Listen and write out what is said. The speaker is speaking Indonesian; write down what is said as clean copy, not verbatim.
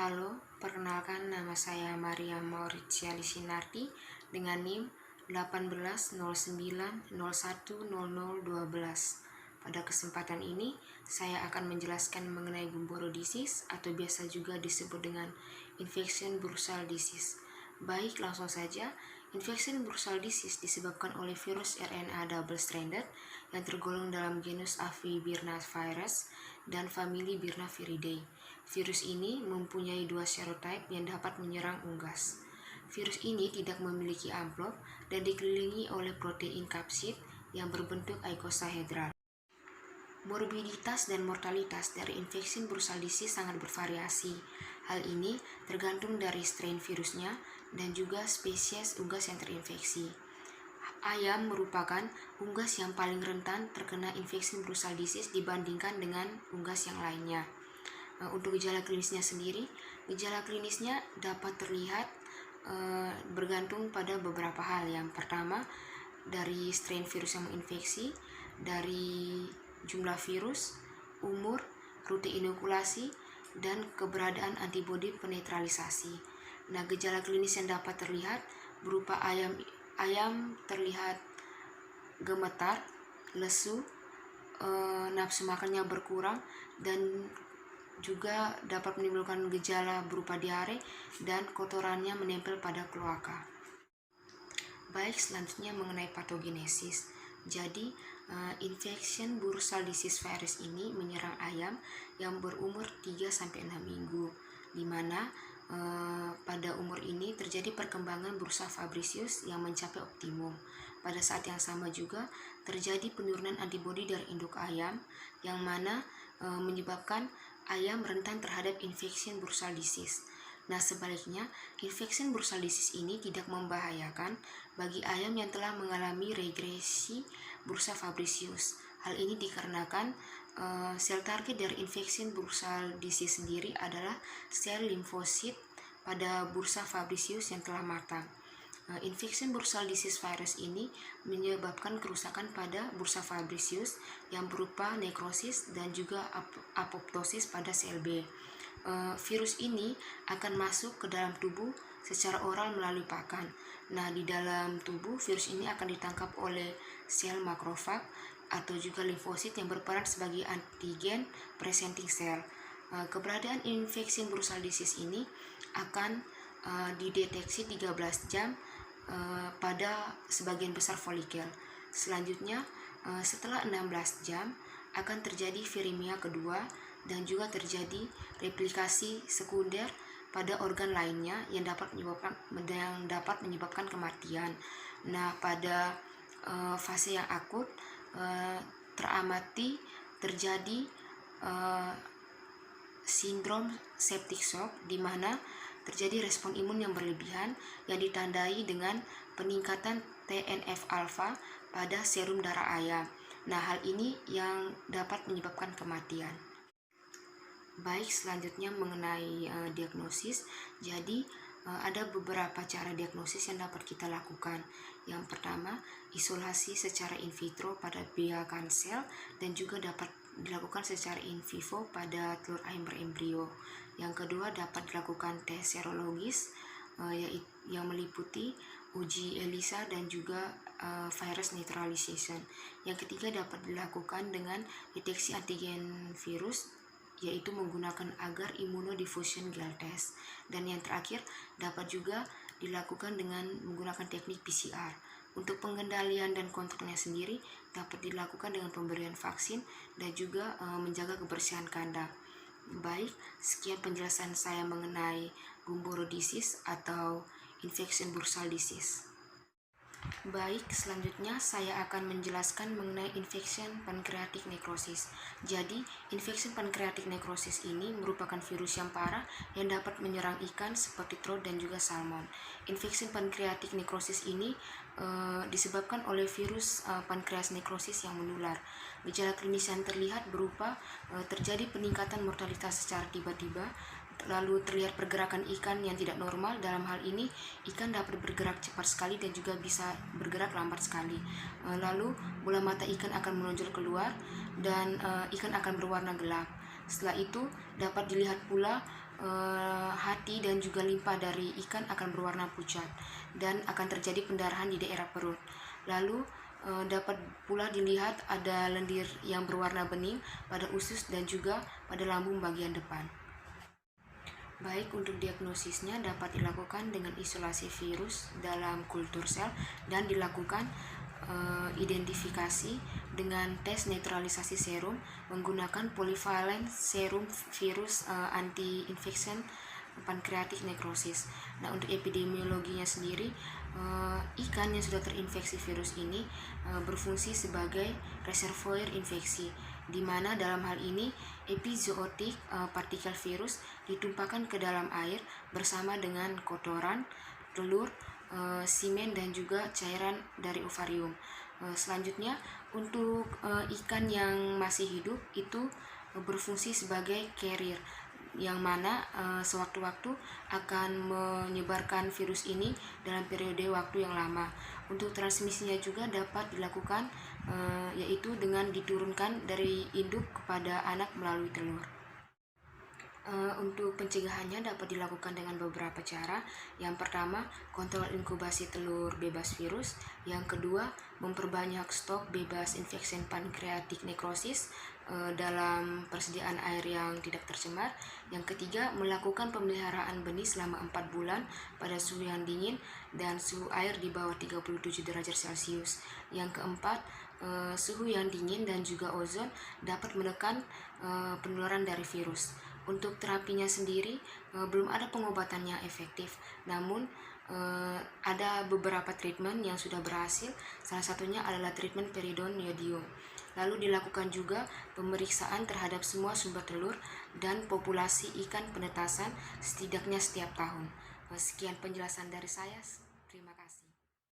Halo, perkenalkan nama saya Maria Mauritia Lisinarti dengan NIM 1809010012. Pada kesempatan ini, saya akan menjelaskan mengenai Gumboro disease atau biasa juga disebut dengan infection bursal disease. Baik, langsung saja. Infection bursal disease disebabkan oleh virus RNA double-stranded yang tergolong dalam genus Avivirnavirus dan famili Birnaviridae. Virus ini mempunyai dua serotype yang dapat menyerang unggas. Virus ini tidak memiliki amplop dan dikelilingi oleh protein kapsid yang berbentuk icosahedral. Morbiditas dan mortalitas dari infeksi bursal disease sangat bervariasi. Hal ini tergantung dari strain virusnya dan juga spesies unggas yang terinfeksi. Ayam merupakan unggas yang paling rentan terkena infeksi bursal disease dibandingkan dengan unggas yang lainnya. Untuk gejala klinisnya sendiri, gejala klinisnya dapat terlihat bergantung pada beberapa hal. Yang pertama, dari strain virus yang menginfeksi, dari jumlah virus, umur, rute inokulasi, dan keberadaan antibodi penetralisasi. Nah, gejala klinis yang dapat terlihat berupa ayam terlihat gemetar, lesu, nafsu makannya berkurang, dan juga dapat menimbulkan gejala berupa diare dan kotorannya menempel pada kloaka. Baik, selanjutnya mengenai patogenesis. Jadi, infection bursal disease virus ini menyerang ayam yang berumur 3-6 minggu, di mana pada umur ini terjadi perkembangan bursa fabricius yang mencapai optimum. Pada saat yang sama juga terjadi penurunan antibodi dari induk ayam yang mana menyebabkan ayam rentan terhadap infection bursal disease. Nah, sebaliknya, infection bursal disease ini tidak membahayakan bagi ayam yang telah mengalami regresi bursa fabricius. Hal ini dikarenakan sel target dari infection bursal disease sendiri adalah sel limfosit pada bursa fabricius yang telah matang. Infection bursal disease virus ini menyebabkan kerusakan pada bursa fabricius yang berupa nekrosis dan juga apoptosis pada sel B. Virus ini akan masuk ke dalam tubuh secara oral melalui pakan. Nah, di dalam tubuh virus ini akan ditangkap oleh sel makrofag atau juga limfosit yang berperan sebagai antigen presenting cell. Keberadaan infeksi bursal disease ini akan dideteksi 13 jam pada sebagian besar folikel. Selanjutnya, setelah 16 jam akan terjadi virimia kedua dan juga terjadi replikasi sekunder pada organ lainnya yang dapat menyebabkan kematian. Nah, pada fase yang akut teramati terjadi sindrom septic shock, di mana terjadi respon imun yang berlebihan yang ditandai dengan peningkatan TNF-alpha pada serum darah ayam. Nah, hal ini yang dapat menyebabkan kematian. Baik, selanjutnya mengenai diagnosis. Jadi, ada beberapa cara diagnosis yang dapat kita lakukan. Yang pertama, isolasi secara in vitro pada biakan sel dan juga dapat dilakukan secara in vivo pada telur ayam berembrio. Yang kedua, dapat dilakukan tes serologis yang meliputi uji ELISA dan juga virus neutralization. Yang ketiga, dapat dilakukan dengan deteksi antigen virus, yaitu menggunakan agar immunodiffusion gel test. Dan yang terakhir, dapat juga dilakukan dengan menggunakan teknik PCR. Untuk pengendalian dan kontrolnya sendiri dapat dilakukan dengan pemberian vaksin dan juga menjaga kebersihan kandang. Baik, sekian penjelasan saya mengenai Gumboro disease atau infection bursal disease. Baik, selanjutnya saya akan menjelaskan mengenai infection pancreatic necrosis. Jadi, infection pancreatic necrosis ini merupakan virus yang parah yang dapat menyerang ikan seperti trout dan juga salmon. Infection pancreatic necrosis ini disebabkan oleh virus pankreas necrosis yang menular. Gejala klinis yang terlihat berupa terjadi peningkatan mortalitas secara tiba-tiba, lalu terlihat pergerakan ikan yang tidak normal. Dalam hal ini, ikan dapat bergerak cepat sekali dan juga bisa bergerak lambat sekali. Lalu, bola mata ikan akan menonjol keluar dan ikan akan berwarna gelap. Setelah itu, dapat dilihat pula hati dan juga limpa dari ikan akan berwarna pucat dan akan terjadi pendarahan di daerah perut. Lalu dapat pula dilihat ada lendir yang berwarna bening pada usus dan juga pada lambung bagian depan. Baik, untuk diagnosisnya dapat dilakukan dengan isolasi virus dalam kultur sel dan dilakukan identifikasi dengan tes netralisasi serum menggunakan polyvalent serum virus anti-infection pancreatic necrosis. Nah, untuk epidemiologinya sendiri, ikan yang sudah terinfeksi virus ini berfungsi sebagai reservoir infeksi, di mana dalam hal ini epizootik partikel virus ditumpahkan ke dalam air bersama dengan kotoran, telur, semen dan juga cairan dari ovarium. Selanjutnya, untuk ikan yang masih hidup itu berfungsi sebagai carrier, yang mana sewaktu-waktu akan menyebarkan virus ini dalam periode waktu yang lama. Untuk transmisinya juga dapat dilakukan yaitu dengan diturunkan dari induk kepada anak melalui telur. Untuk pencegahannya dapat dilakukan dengan beberapa cara. Yang pertama, kontrol inkubasi telur bebas virus. Yang kedua, memperbanyak stok bebas infection pancreatic necrosis dalam persediaan air yang tidak tercemar. Yang ketiga, melakukan pemeliharaan benih selama 4 bulan pada suhu yang dingin dan suhu air di bawah 37 derajat Celcius. Yang keempat, suhu yang dingin dan juga ozon dapat menekan penularan dari virus. Untuk terapinya sendiri belum ada pengobatan yang efektif, namun ada beberapa treatment yang sudah berhasil. Salah satunya adalah treatment peridone iodium. Lalu dilakukan juga pemeriksaan terhadap semua sumber telur dan populasi ikan penetasan setidaknya setiap tahun. Sekian penjelasan dari saya. Terima kasih.